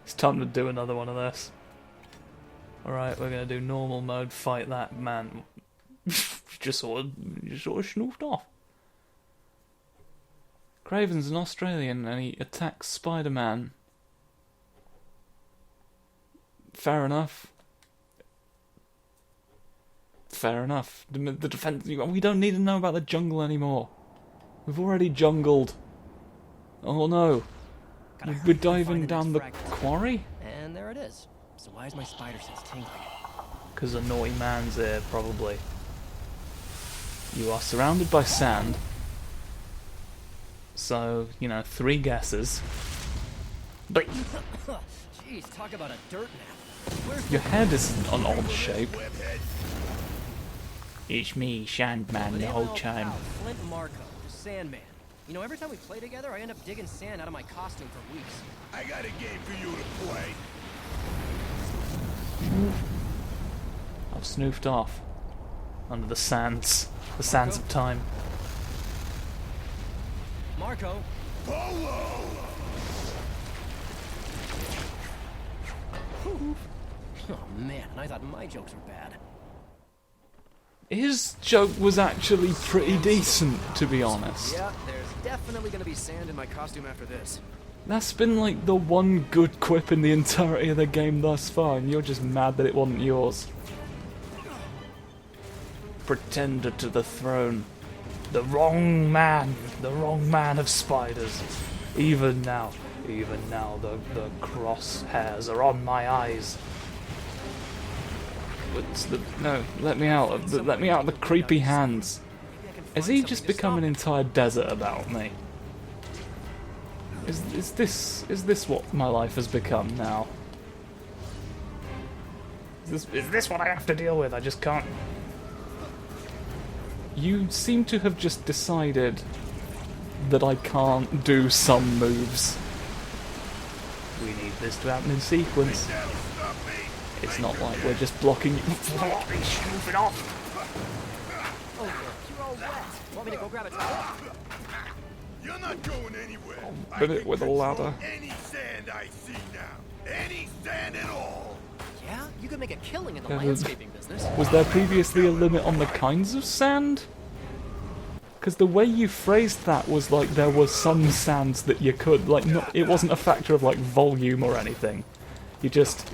It's time to do another one of this. Alright, we're gonna do normal mode, fight that man. just sort of schnoofed off. Craven's an Australian and he attacks Spider-Man. Fair enough. Fair enough. The defense. We don't need to know about the jungle anymore. We've already jungled. Oh no. We're diving down the quarry? And there it is. So why is my spider sense tingling? Because a naughty man's here, probably. You are surrounded by sand. So, you know, 3 guesses. But jeez, talk about a dirt nap. Your head is an odd shape. It's me, Sandman, the whole time. Flint Marco, Sandman. You know, every time we play together, I end up digging sand out of my costume for weeks. I got a game for you to play. I've snoofed off under the sands of time. Marco. Polo! Oh man, and I thought my jokes were bad. His joke was actually pretty decent, to be honest. Yeah, there's definitely gonna be sand in my costume after this. That's been like the one good quip in the entirety of the game thus far, and you're just mad that it wasn't yours. Pretender to the throne. The wrong man of spiders. Even now, the crosshairs are on my eyes. No, let me out of the creepy hands. Has he just become an entire desert about me? Is this what my life has become now? Is this what I have to deal with? I just can't. You seem to have just decided that I can't do some moves. We need this to happen in sequence. It's not like we're just blocking you. Move it off! Oh, you're all wet. Want me to go grab a towel? You're not going anywhere. I'll bit it with a ladder. Any sand I see now. Any sand at all. Yeah, you could make a killing in the Yeah, landscaping business. Was there previously a limit on the kinds of sand? Because the way you phrased that was like there was some sands that you could, like, not, it wasn't a factor of like volume or anything. You'd just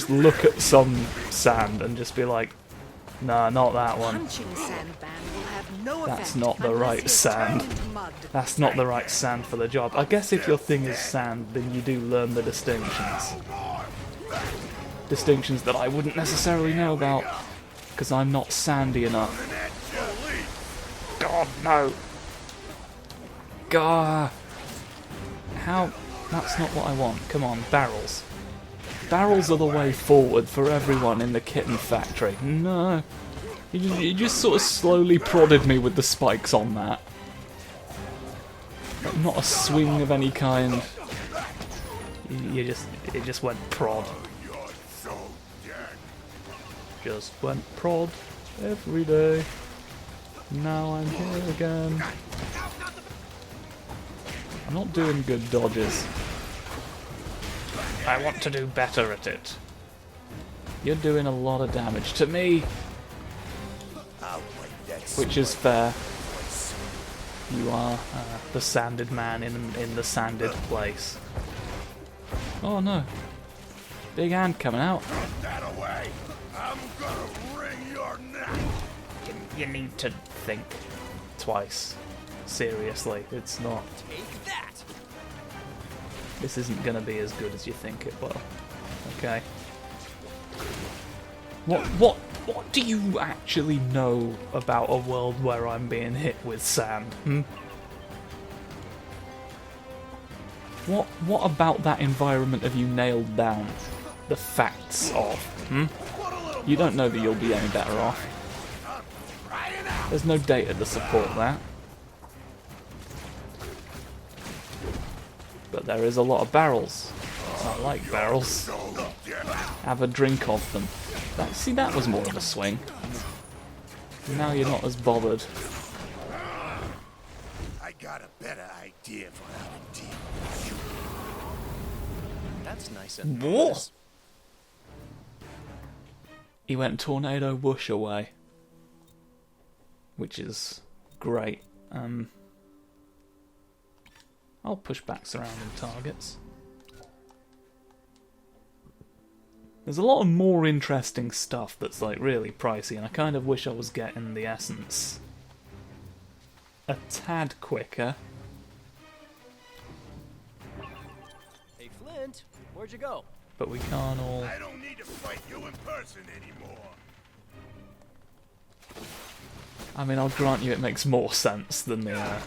look at some sand and just be like, nah, not that one. That's not the right sand. That's not the right sand for the job. I guess if your thing is sand, then you do learn the distinctions. Distinctions that I wouldn't necessarily know about, because I'm not sandy enough. God, no. God. How? That's not what I want. Come on, barrels. Barrels are the way forward for everyone in the kitten factory. No. You just sort of slowly prodded me with the spikes on that. Like, not a swing of any kind. It just went prod. Just went prod every day. Now I'm here again. I'm not doing good dodges. I want to do better at it. You're doing a lot of damage to me. Which is fair. You are the sanded man in the sanded place. Oh no. Big hand coming out. Put that away. I'm gonna wring your neck. You need to think twice. Seriously, it's not. Take that. This isn't gonna be as good as you think it will. Okay. What do you actually know about a world where I'm being hit with sand? What about that environment have you nailed down the facts of? You don't know that you'll be any better off. There's no data to support that. But there is a lot of barrels. I like barrels. Have a drink of them. See, that was more of a swing. Now you're not as bothered. I got a better idea for how to deal with That's nice and What? He went tornado whoosh away, which is great. I'll push back surrounding targets. There's a lot of more interesting stuff that's like really pricey, and I kind of wish I was getting the essence a tad quicker. Hey, Flint, where'd you go? But we can't all. I don't need to fight you in person anymore. I mean, I'll grant you it makes more sense than the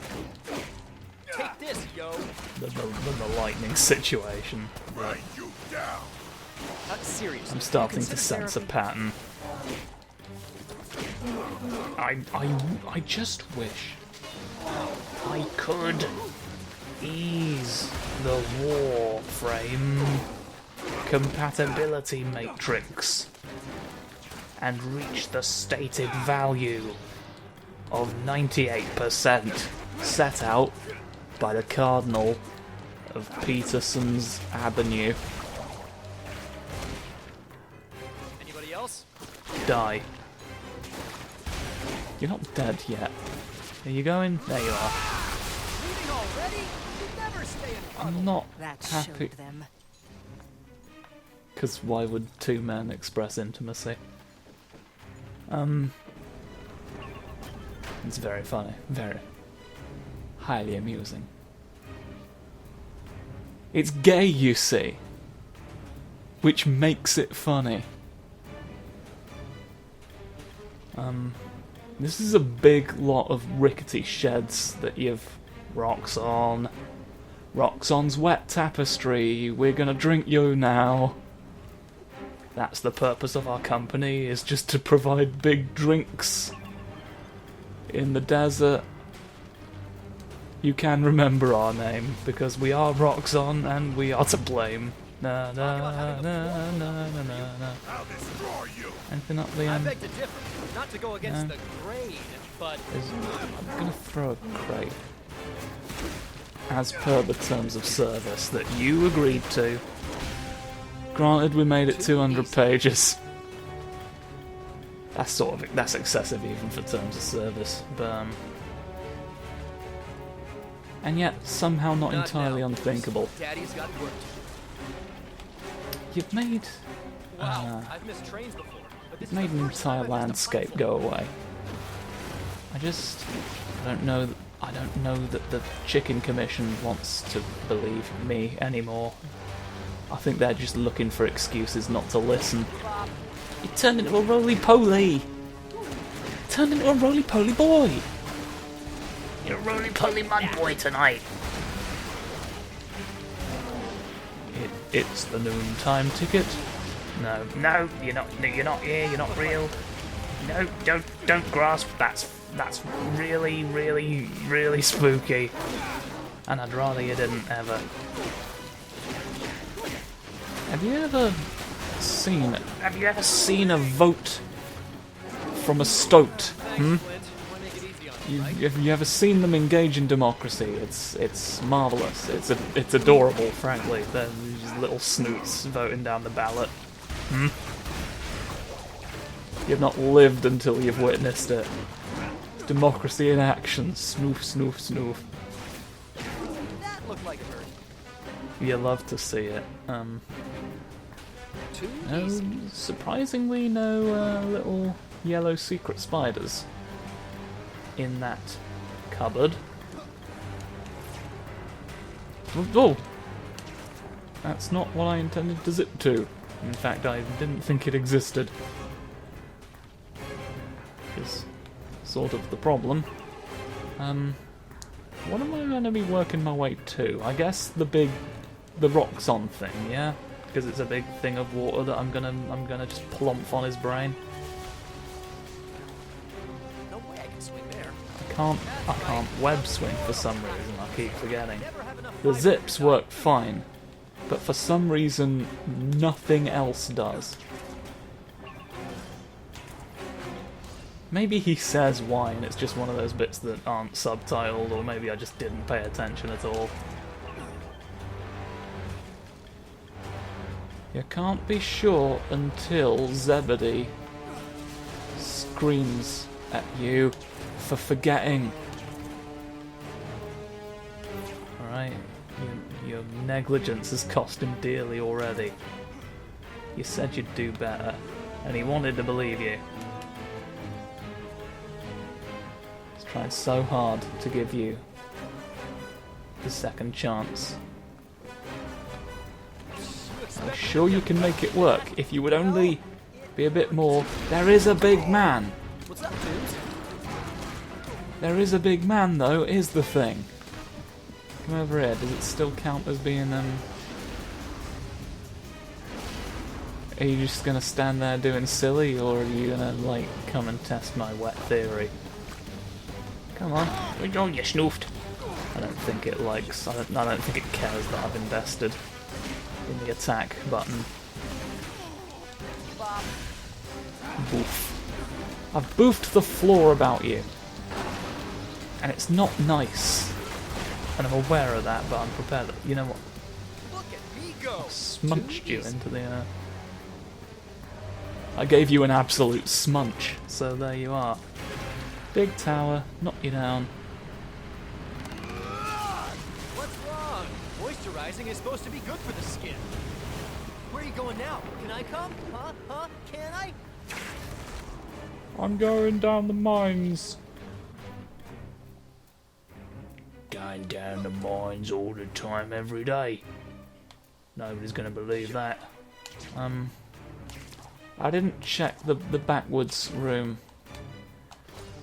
Take this, yo. than the lightning situation. But Write you down. Seriously. I'm starting to consider sense a therapy? pattern. I just wish I could ease the Warframe compatibility matrix and reach the stated value of 98% set out by the Cardinal of Peterson's Avenue. Anybody else? Die. You're not dead yet. Are you going? There you are. Leaving already? You never stay in I'm not That happy. showed them. Because why would two men express intimacy? It's very funny. Very. Highly amusing. It's gay, you see. Which makes it funny. This is a big lot of rickety sheds that you've... Roxxon. Roxxon's wet tapestry. We're gonna drink you now. That's the purpose of our company, is just to provide big drinks in the desert. You can remember our name, because we are Roxxon and we are to blame. Na na na na na na na. I'll destroy you. Anything up the I end? beg to differ. Not to go against No. the grain, but I'm gonna throw a crate. As per the terms of service that you agreed to. Granted, we made it 200 pages. That's excessive even for terms of service, but and yet somehow not entirely now. unthinkable. Daddy's got work. You've made Wow, I've missed trains before, but this is made the an first time entire I've missed a landscape flight. go away. I don't know. I don't know that the Chicken Commission wants to believe me anymore. I think they're just looking for excuses not to listen. You turned into a roly-poly! Turned into a roly-poly boy! You're a roly-poly mud boy tonight! It's the noontime ticket. No, no, you're not here, you're not real. No, don't grasp, that's really, really, really spooky. And I'd rather you didn't ever. Have you ever seen a vote from a stoat? Hmm? Have you ever seen them engage in democracy? It's marvelous. It's adorable, frankly. They're these little snoots voting down the ballot. Hmm? You've not lived until you've witnessed it. Democracy in action. Snoof, snoof, snoof. That looked like a bird. You love to see it. Too No, easy. surprisingly, no little yellow secret spiders in that cupboard. Oh! That's not what I intended to zip to. In fact, I didn't think it existed. Which is sort of the problem. What am I going to be working my way to? I guess the Roxxon thing, yeah? Because it's a big thing of water that I'm gonna just plump on his brain. No way I can swing there. I can't web swing for some reason, I keep forgetting. Never have enough The fire zips to work fine, but for some reason nothing else does. Maybe he says why and it's just one of those bits that aren't subtitled, or maybe I just didn't pay attention at all. You can't be sure until Zebedee screams at you for forgetting. Alright, your negligence has cost him dearly already. You said you'd do better, and he wanted to believe you. He's tried so hard to give you the second chance. I'm sure you can make it work if you would only be a bit more. There is a big man. What's up, dudes? There is a big man, though, is the thing. Come over here. Does it still count as being, Are you just gonna stand there doing silly, or are you gonna, like, come and test my wet theory? Come on. Oh, you snoofed. I don't think it likes... I don't think it cares that I've invested in the attack button. Boof. I've boofed the floor about you. And it's not nice. And I'm aware of that, but I'm prepared. You know what? Look at me go. Smunched you into the air. I gave you an absolute smudge, so there you are. Big tower, knock you down. What's wrong? Moisturizing is supposed to be good for the skin. Where are you going now? Can I come? Huh? Can I? I'm going down the mines. Going down the mines all the time, every day. Nobody's gonna believe that. I didn't check the backwards room.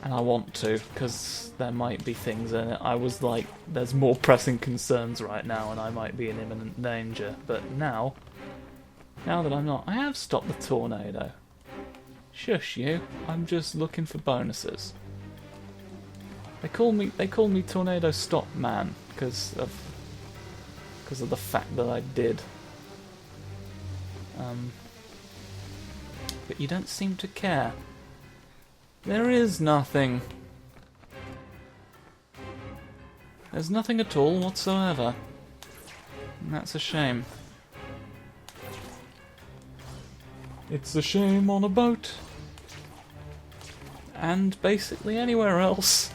And I want to, because there might be things in it. I was like, there's more pressing concerns right now, and I might be in imminent danger. But now that I'm not, I have stopped the tornado. Shush you, I'm just looking for bonuses. They call me Tornado Stop Man because of the fact that I did. But you don't seem to care. There is nothing. There's nothing at all whatsoever. And that's a shame. It's a shame on a boat. And basically anywhere else.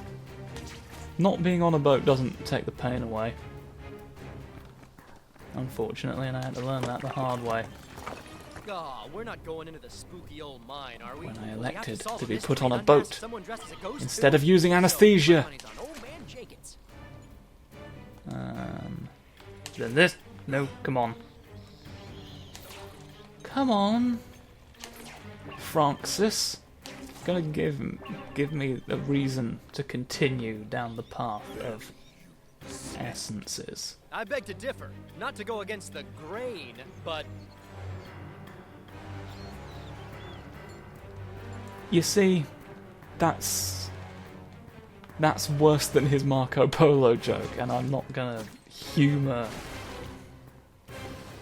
Not being on a boat doesn't take the pain away. Unfortunately, and I had to learn that the hard way. Aw, we're not going into the spooky old mine, are we? When I We have elected solve to be mystery put on a and boat unmask someone dressed as a ghost instead too. of using So, anesthesia. my money's on old man Jenkins. Then this? No, come on. Come on, Francis. Gonna give me a reason to continue down the path of essences. I beg to differ. Not to go against the grain, but You see, that's worse than his Marco Polo joke, and I'm not gonna humour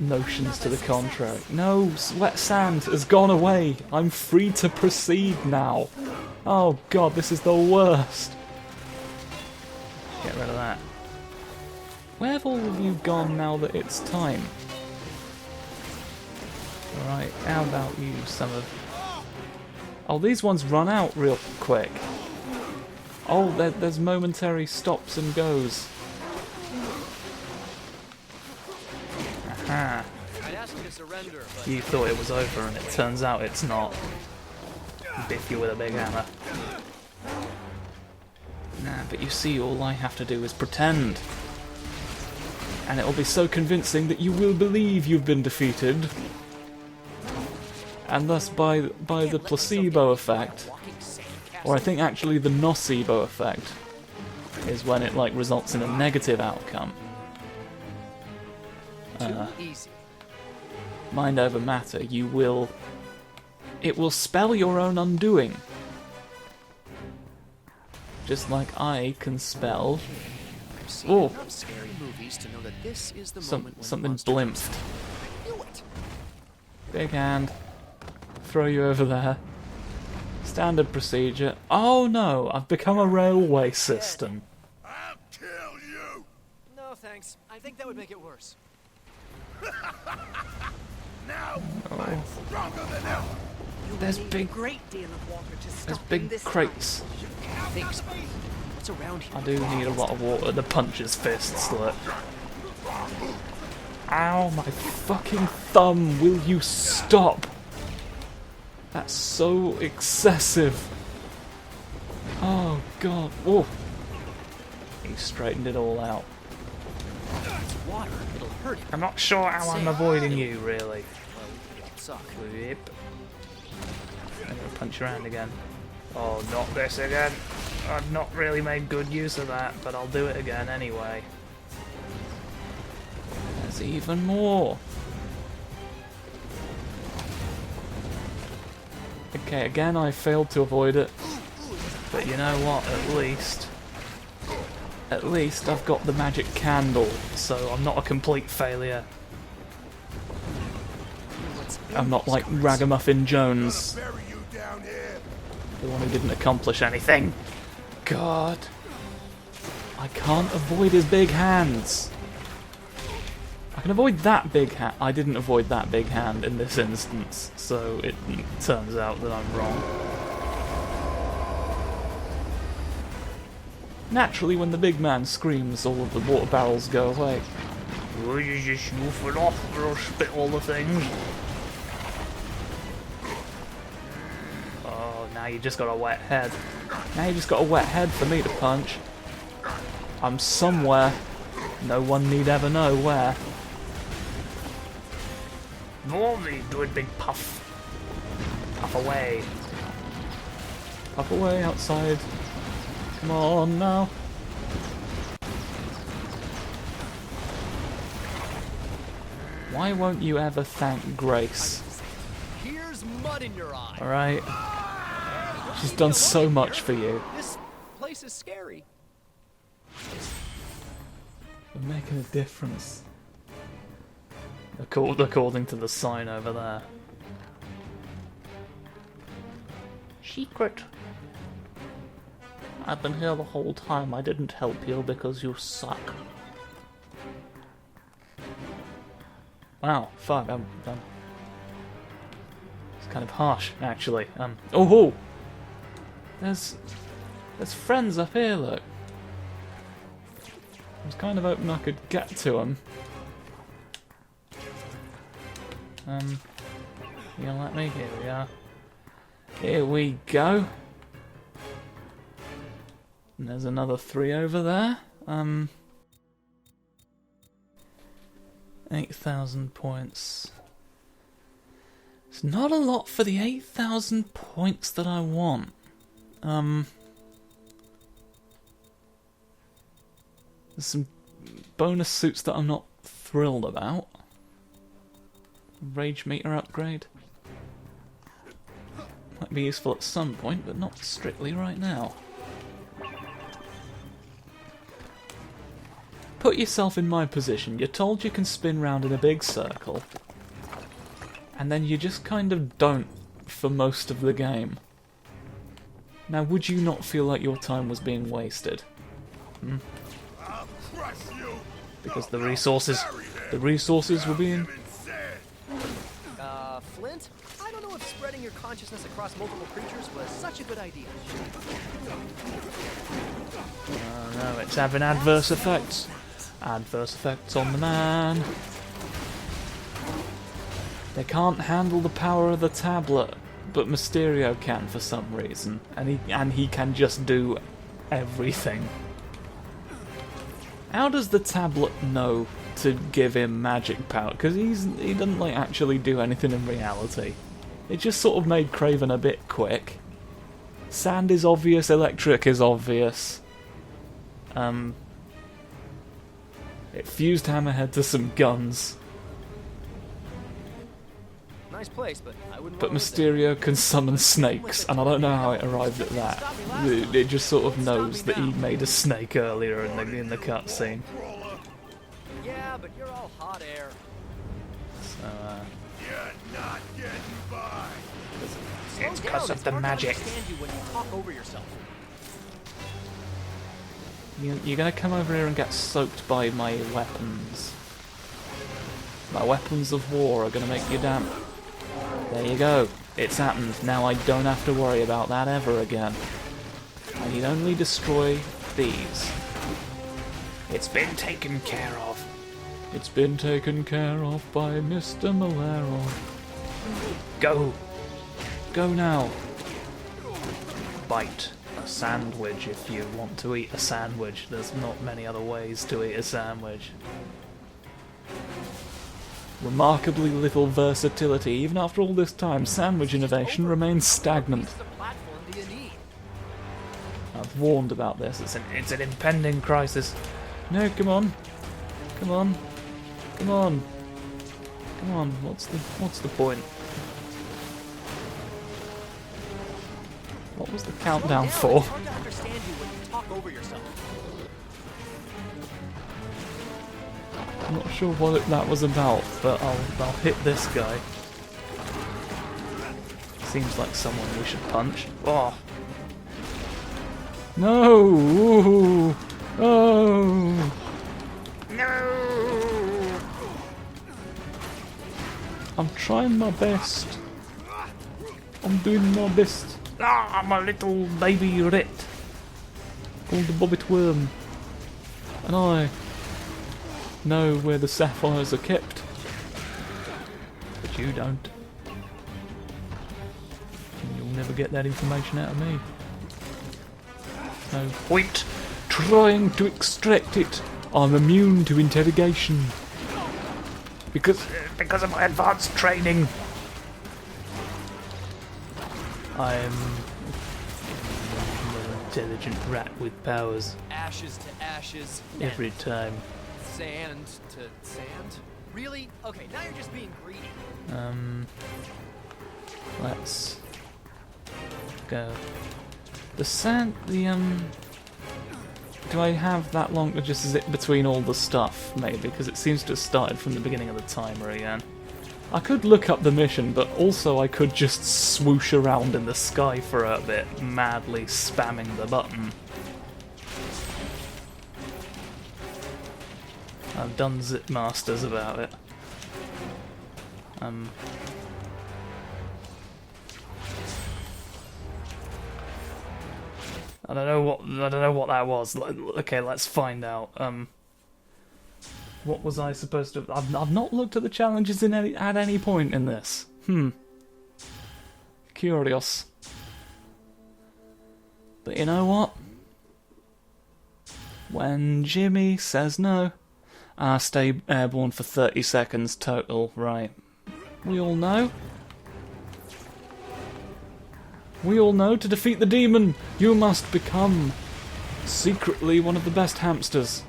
notions to the contrary. No, wet sand has gone away. I'm free to proceed now. Oh god, this is the worst. Get rid of that. Where have all of you gone now that it's time? Alright, how about you, some of... Oh, these ones run out real quick. Oh, there's momentary stops and goes. Aha. I'd ask you to surrender, but You thought it was over, and it turns out it's not. Biff you with a big hammer. Nah, but you see, all I have to do is pretend. And it'll be so convincing that you will believe you've been defeated. And thus, by the placebo effect, walking sandcastle. or I think actually the nocebo effect, is when it like results in a negative outcome. Too easy. Mind over matter, it will spell your own undoing. Just like I can spell I've seen Oh. enough scary movies to know that this is the moment when something the monster blimped. I knew it. Big hand. Throw you over there. Standard procedure. Oh no, I've become a railway system. I'll kill you! No thanks. I think that would make it worse. Now stronger than ever. There's Need big, a great deal of water to there's stop him big this crates. Thanks. What's around here? I do need a lot of water to punch his fists, look. Ow, my fucking thumb, will you stop? That's so excessive. Oh god, oh. He straightened it all out. It's water. It'll hurt him. I'm not sure how I'm avoiding you, really. Well, it could suck. Whip. I'm gonna punch around again. Oh, not this again. I've not really made good use of that, but I'll do it again anyway. There's even more. Okay, again I failed to avoid it. But you know what, at least I've got the magic candle, so I'm not a complete failure. I'm not like Ragamuffin Jones, Bury you down here. the one who didn't accomplish anything. God. I can't avoid his big hands. I can avoid that big hand. I didn't avoid that big hand in this instance, so it turns out that I'm wrong. Naturally, when the big man screams, all of the water barrels go away. Oh, you just move it off or I'll spit all the things. Oh, now you just got a wet head. Now you just got a wet head for me to punch. I'm somewhere. No one need ever know where. Normally do a big puff. Puff away. Puff away outside. Come on now. Why won't you ever thank Grace? Here's mud in your eye. Alright? She's done so much for you. This place is scary. We're making a difference. According to the sign over there. Secret. I've been here the whole time. I didn't help you because you suck. Wow, fuck, I'm it's kind of harsh, actually. Oh! There's friends up here, look. I was kind of hoping I could get to them. You gonna let me? Here we are. Here we go. And there's another 3 over there. 8,000 points. It's not a lot for the 8,000 points that I want. There's some bonus suits that I'm not thrilled about. Rage meter upgrade. Might be useful at some point, but not strictly right now. Put yourself in my position. You're told you can spin round in a big circle, and then you just kind of don't for most of the game. Now, would you not feel like your time was being wasted? I'll crush you. Because the resources were being... Flint? I don't know if spreading your consciousness across multiple creatures was such a good idea. Oh no, it's having adverse effects. Adverse effects on the man. They can't handle the power of the tablet, but Mysterio can for some reason, and he can just do everything. How does the tablet know to give him magic power? Because he doesn't like actually do anything in reality. It just sort of made Craven a bit quick. Sand is obvious, electric is obvious. It fused Hammerhead to some guns. Nice place, but I wouldn't But want to live Mysterio can summon snakes, and I don't know how it arrived at that. It just sort of knows that he made a snake earlier in the cutscene. there. Yeah, but you're all hot air. So, You're not getting by. Slow It's down, 'cause of it's the hard to magic. understand you when you talk over yourself. you're gonna come over here and get soaked by my weapons. My weapons of war are gonna make you damp. There you go. It's happened. Now I don't have to worry about that ever again. I need only destroy these. It's been taken care of. It's been taken care of by Mr. Malero. Go. Go now. Bite a sandwich if you want to eat a sandwich. There's not many other ways to eat a sandwich. Remarkably little versatility. Even after all this time, sandwich innovation remains stagnant. What piece of platform do you need? I've warned about this. It's an impending crisis. No, come on. Come on. Come on. Come on. What's the point? What was the countdown for? It's hard to understand you when you talk over yourself. I'm not sure what that was about, but I'll hit this guy. Seems like someone we should punch. Oh. No! Ooh. Oh! No. I'm trying my best. I'm doing my best. Ah, my little baby rat. Called the bobbit worm. And I know where the sapphires are kept. But you don't. And you'll never get that information out of me. No point trying to extract it. I'm immune to interrogation. Because of my advanced training. I'm an intelligent rat with powers Ashes to ashes. every time. Sand to sand. Really? Okay, now you're just being greedy. Let's go. The sand, do I have that long to just zip between all the stuff, maybe? Because it seems to have started from the beginning of the timer again. I could look up the mission, but also I could just swoosh around in the sky for a bit, madly spamming the button. I've done Zip Masters about it. I don't know what that was. Okay, let's find out. What was I supposed to? I've not looked at the challenges at any point in this. Curious. But you know what? When Jimmy says no, I stay airborne for 30 seconds total. Right. We all know. We all know to defeat the demon, you must become secretly one of the best hamsters.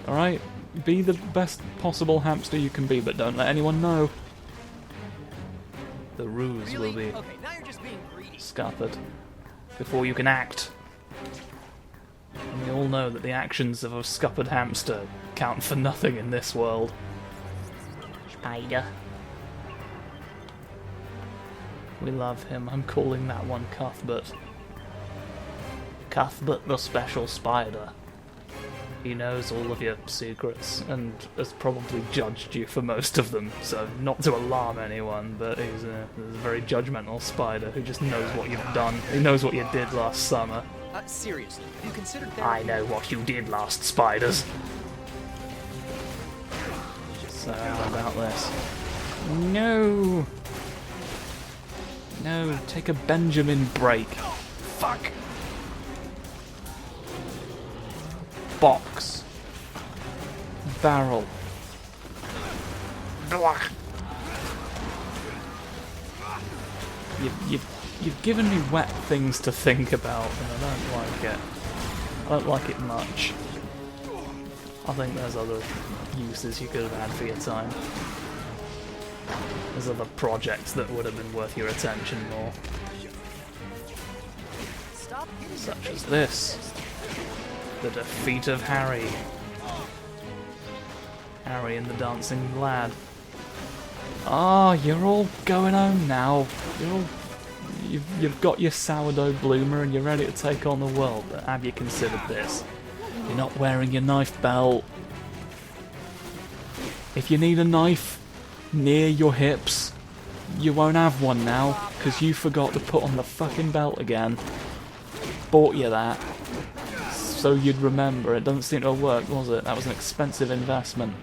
Alright? Be the best possible hamster you can be, but don't let anyone know. The ruse Really? will be Okay, now you're just being greedy. scuppered before you can act. And we all know that the actions of a scuppered hamster count for nothing in this world. Spider. We love him. I'm calling that one Cuthbert. Cuthbert the Special Spider. He knows all of your secrets and has probably judged you for most of them, so not to alarm anyone, but he's a very judgmental spider who just knows what you've done. He knows what you did last summer. Seriously, have you considered I therapy? know what you did last, spiders. So how about this? No! No, take a Benjamin break. Fuck. Box. Barrel. Blah. You've given me wet things to think about, and I don't like it. I don't like it much. I think there's other uses you could have had for your time. There's other projects that would have been worth your attention more. Stop hitting your Such face as with this. The defeat of Harry. Harry and the Dancing Lad. Ah, you're all going home now. You've got your sourdough bloomer and you're ready to take on the world, but have you considered this? You're not wearing your knife belt. If you need a knife, near your hips. You won't have one now, because you forgot to put on the fucking belt again. Bought you that, so you'd remember. It doesn't seem to have worked, was it? That was an expensive investment.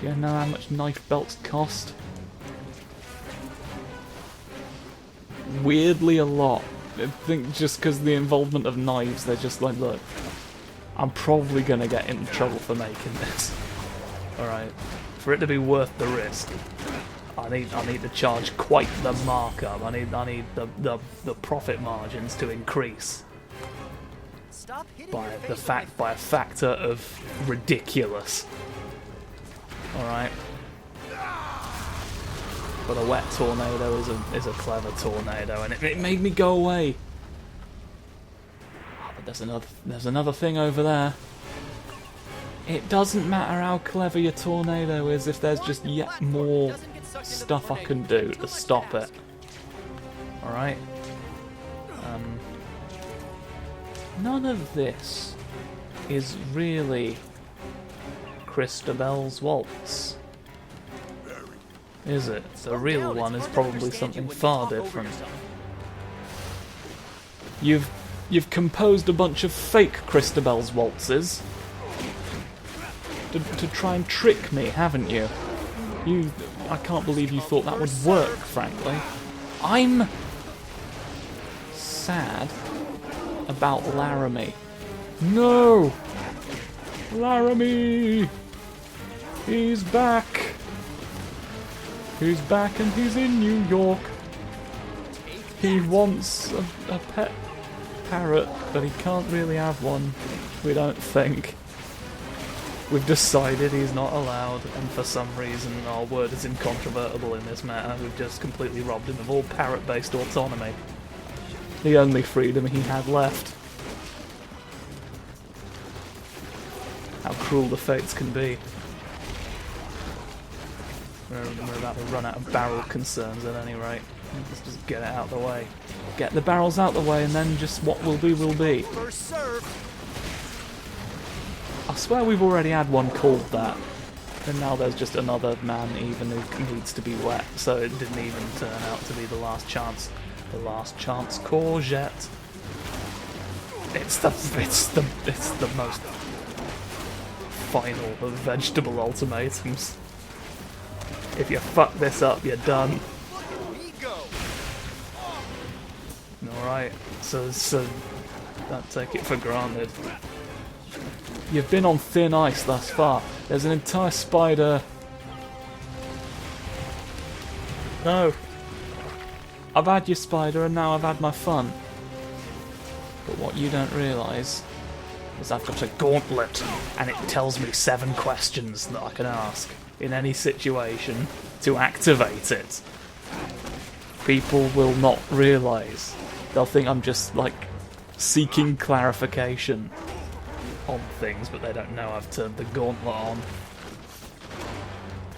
You know how much knife belts cost? Weirdly a lot. I think just because of the involvement of knives, they're just like, look, I'm probably going to get in trouble for making this. Alright. For it to be worth the risk, I need to charge quite the markup. I need the profit margins to increase Stop hitting by your the face fact by a factor of ridiculous. Alright. But a wet tornado is a clever tornado, and it made me go away. Oh, but there's another thing over there. It doesn't matter how clever your tornado is if there's just yet more stuff I can do to stop it. Alright? None of this is really Christabel's waltz, is it? The real one is probably something far different. You've composed a bunch of fake Christabel's waltzes to try and trick me, haven't you? I can't believe you thought that would work, frankly. I'm sad about Laramie. No! Laramie! He's back! He's back and he's in New York. He wants a pet parrot, but he can't really have one, we don't think. We've decided he's not allowed, and for some reason our word is incontrovertible in this matter. We've just completely robbed him of all parrot-based autonomy. The only freedom he had left. How cruel the fates can be. We're about to run out of barrel concerns at any rate. Let's just get it out of the way. Get the barrels out of the way, and then just what will be will be. First serve. I swear we've already had one called that. And now there's just another man even who needs to be wet, so it didn't even turn out to be the last chance. The last chance courgette. It's the most final of vegetable ultimatums. If you fuck this up, you're done. Alright, so don't take it for granted. You've been on thin ice thus far. There's an entire spider. No. I've had your spider and now I've had my fun. But what you don't realise is I've got a gauntlet and it tells me 7 questions that I can ask in any situation to activate it. People will not realise. They'll think I'm just, like, seeking clarification on things, but they don't know I've turned the gauntlet on.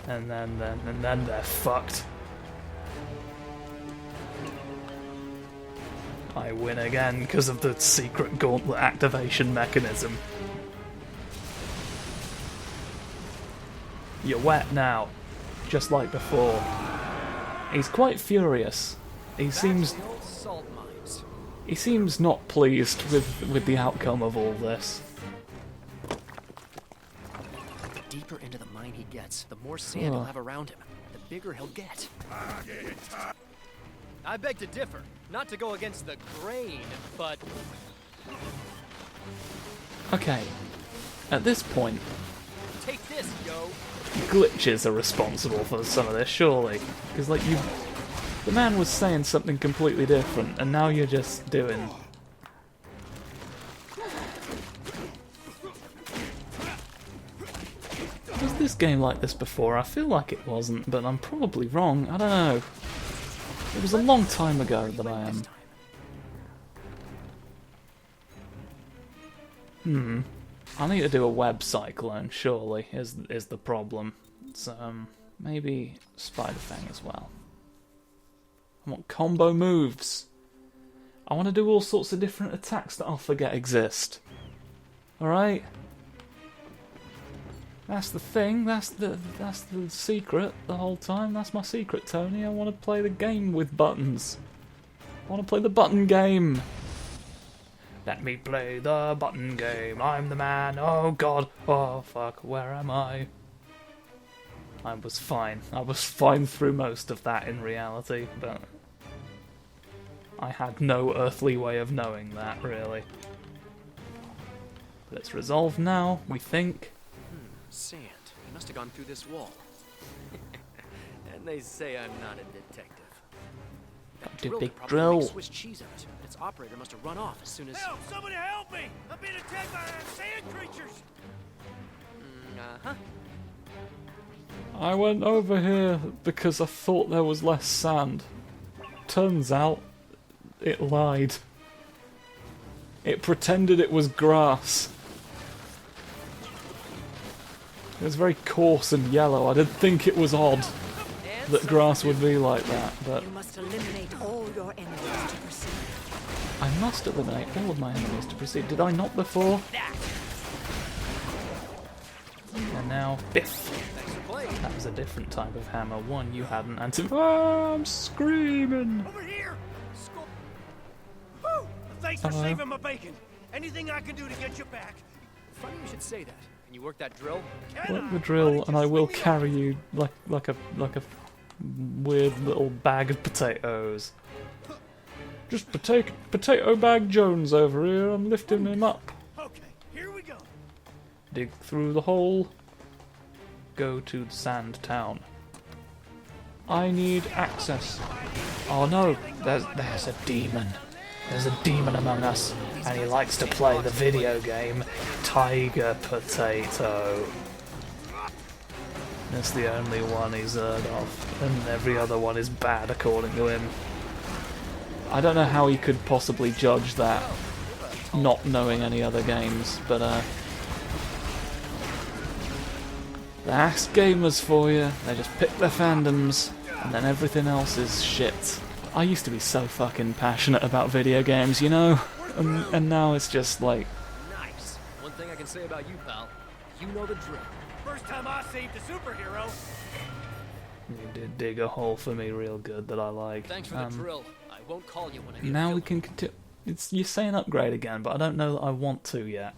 And then they're fucked. I win again because of the secret gauntlet activation mechanism. You're wet now, just like before. He's quite furious. He seems not pleased with the outcome of all this. The deeper into the mine he gets, the more sand he'll have around him, the bigger he'll get. I beg to differ. Not to go against the grain, but... Okay, at this point... Take this, yo! Glitches are responsible for some of this, surely. Because, like, the man was saying something completely different, and now you're just doing... Was this game like this before? I feel like it wasn't, but I'm probably wrong. I don't know. It was a long time ago that I am. I need to do a web cyclone, surely, is the problem. So, maybe Spider Fang as well. I want combo moves. I want to do all sorts of different attacks that I'll forget exist. Alright? That's the thing, that's the secret the whole time. That's my secret, Tony. I want to play the game with buttons. I want to play the button game. Let me play the button game. I'm the man. Oh god. Oh fuck. Where am I? I was fine. I was fine through most of that in reality, but I had no earthly way of knowing that, really. But it's resolved now, we think. Sand. He must have gone through this wall. And they say I'm not a detective. That Do drill big could probably drill. make Swiss cheese of it. Its operator must have run off as soon as... Help! Somebody help me! I'm being attacked by sand creatures! Uh-huh. I went over here because I thought there was less sand. Turns out, it lied. It pretended it was grass. It was very coarse and yellow. I didn't think it was odd that grass would be like that, but... You must eliminate all your enemies to proceed. I must eliminate all of my enemies to proceed. Did I not before? And now, biff! Thanks for playing. That was a different type of hammer. One you hadn't, and two... Ah, I'm screaming! Over here! Woo! Thanks for Hello. saving my bacon. Anything I can do to get you back? Funny you should say that. Can you work that drill? Work the drill, and I will carry you like a weird little bag of potatoes. Just potato bag Jones over here. I'm lifting him up. Okay, here we go. Dig through the hole. Go to the sand town. I need access. Oh no, there's a demon. There's a demon among us, and he likes to play the video game Tiger Potato. That's the only one he's heard of, and every other one is bad according to him. I don't know how he could possibly judge that, not knowing any other games, but that's gamers for you. They just pick their fandoms, and then everything else is shit. I used to be so fucking passionate about video games, you know? And now it's just like... Nice. One thing I can say about you, pal. You know the drill. First time I saved a superhero. You did dig a hole for me real good that I like. Thanks for the drill. I won't call you when I get Now we filming. can continue... You're saying upgrade again, but I don't know that I want to yet.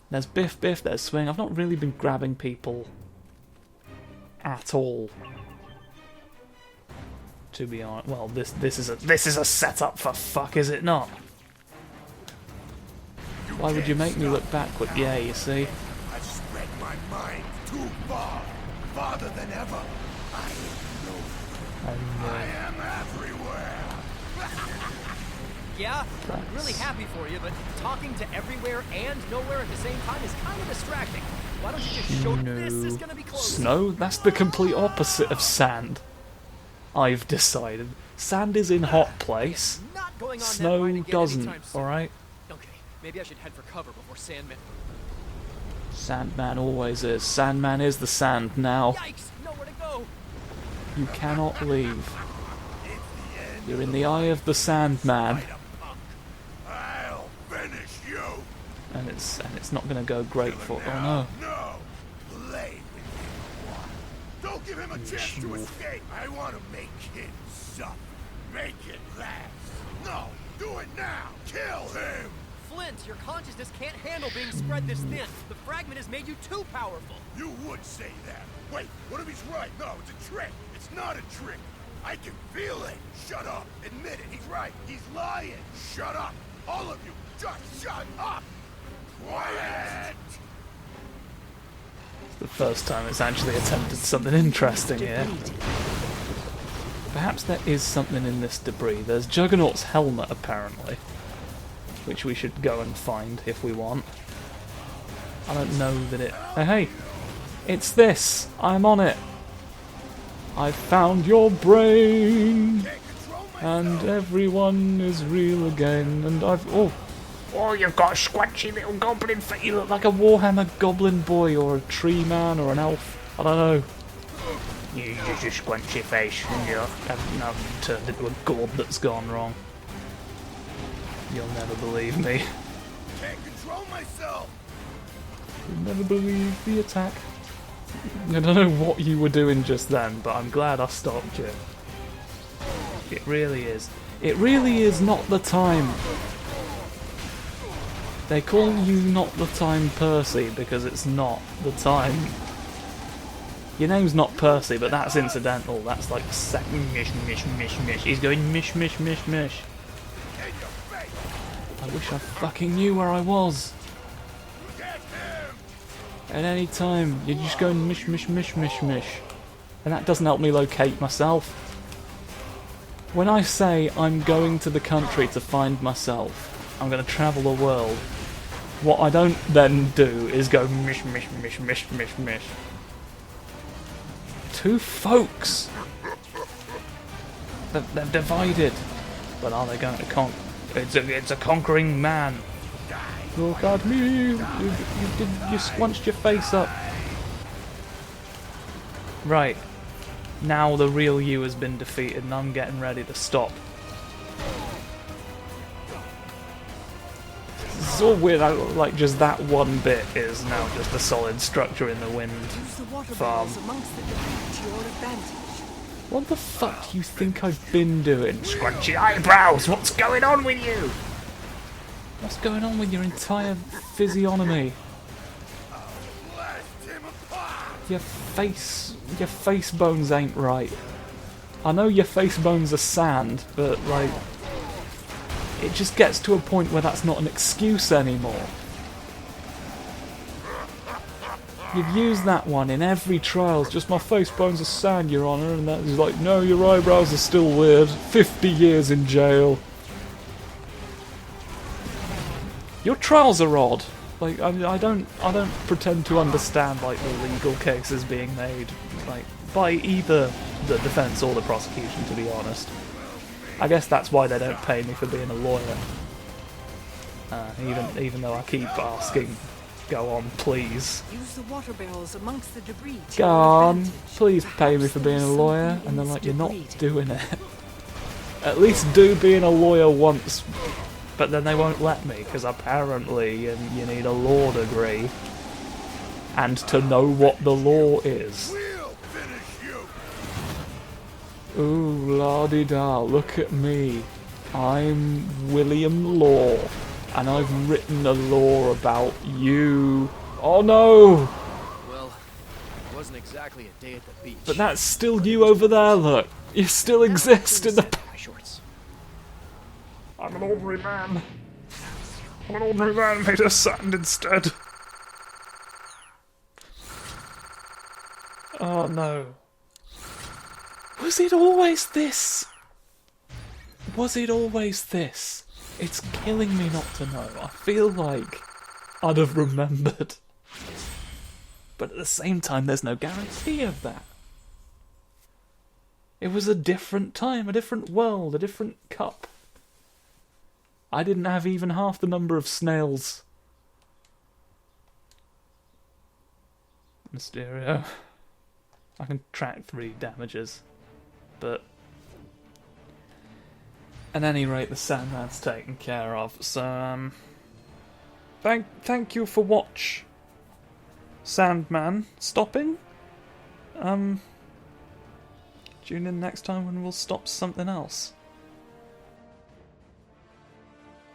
There's biff biff, there's swing. I've not really been grabbing people at all. To be honest, well, this is a setup for fuck, is it not? Why would you make me look backward? Yeah, you see. I've spread my mind too far, farther than ever. I am everywhere. Yeah, I'm really happy for you, but talking to everywhere and nowhere at the same time is kind of distracting. Why don't you just show this is gonna be close? Snow? That's the complete opposite of sand. I've decided. Sand is in hot place. Not going on that Snow line again doesn't, anytime soon. alright? Okay, maybe I should head for cover before Sandman. Sandman always is. Sandman is the sand now. Yikes! Nowhere to go. You cannot leave. You're in the eye of the Sandman, I'll finish you. and it's not going to go great for. Oh no! No, play with him. Don't give him a chance to escape. I want to make him suffer. Make it last. No, do it now. Kill him. Flint, your consciousness can't handle being spread this thin. The fragment has made you too powerful. You would say that. Wait, what if he's right? No, it's a trick. It's not a trick. I can feel it. Shut up. Admit it. He's right. He's lying. Shut up. All of you, just shut up. Quiet. It's the first time it's actually attempted something interesting here. Perhaps there is something in this debris. There's Juggernaut's helmet, apparently, which we should go and find if we want. I don't know that it... Oh, hey! It's this! I'm on it! I found your brain! And everyone is real again, and I've... Oh! Oh, you've got a squanchy little goblin face! You look like a Warhammer goblin boy, or a tree man, or an elf. I don't know. You just a squanchy face, and you have turned into a gourd that's gone wrong. You'll never believe me. Can't control myself. You'll never believe the attack. I don't know what you were doing just then, but I'm glad I stopped you. It really is. It really is not the time. They call you not the time Percy because it's not the time. Your name's not Percy, but that's incidental. That's like second mish. He's going mish. I wish I fucking knew where I was. At any time, you're just going mish. And that doesn't help me locate myself. When I say I'm going to the country to find myself, I'm going to travel the world, what I don't then do is go mish. Two folks! They're divided. But are they going to conquer? It's a conquering man. Look at me! You squunched your face up. Right. Now the real you has been defeated and I'm getting ready to stop. It's all weird how, like, just that one bit is now just a solid structure in the wind farm. What the fuck do you think I've been doing? Scrunchy eyebrows, what's going on with you? What's going on with your entire physiognomy? Your face bones ain't right. I know your face bones are sand, but like, it just gets to a point where that's not an excuse anymore. You've used that one in every trial. It's just my face bones are sand, Your Honour, and that is like, no, your eyebrows are still weird. 50 years in jail. Your trials are odd. Like, I don't pretend to understand like the legal cases being made, like, by either the defence or the prosecution, to be honest. I guess that's why they don't pay me for being a lawyer. Even though I keep asking, go on, please. Use the water barrels amongst the debris. Go on, please pay me for being a lawyer, and they're like, you're not doing it. At least do being a lawyer once. But then they won't let me, because apparently you need a law degree. And to know what the law is. Ooh, la-di-da, look at me. I'm William Law, and I've written a law about you. Oh no! Well, it wasn't exactly a day at the beach. But that's still you over there, look. You still exist in the... My shorts. I'm an ordinary man. I'm an ordinary man made of sand instead. Oh no. Was it always this? Was it always this? It's killing me not to know. I feel like I'd have remembered. But at the same time, there's no guarantee of that. It was a different time, a different world, a different cup. I didn't have even half the number of snails. Mysterio. I can track 3 damages. But at any rate, the Sandman's taken care of. So, thank you for watch, Sandman. Stopping. Tune in next time when we'll stop something else.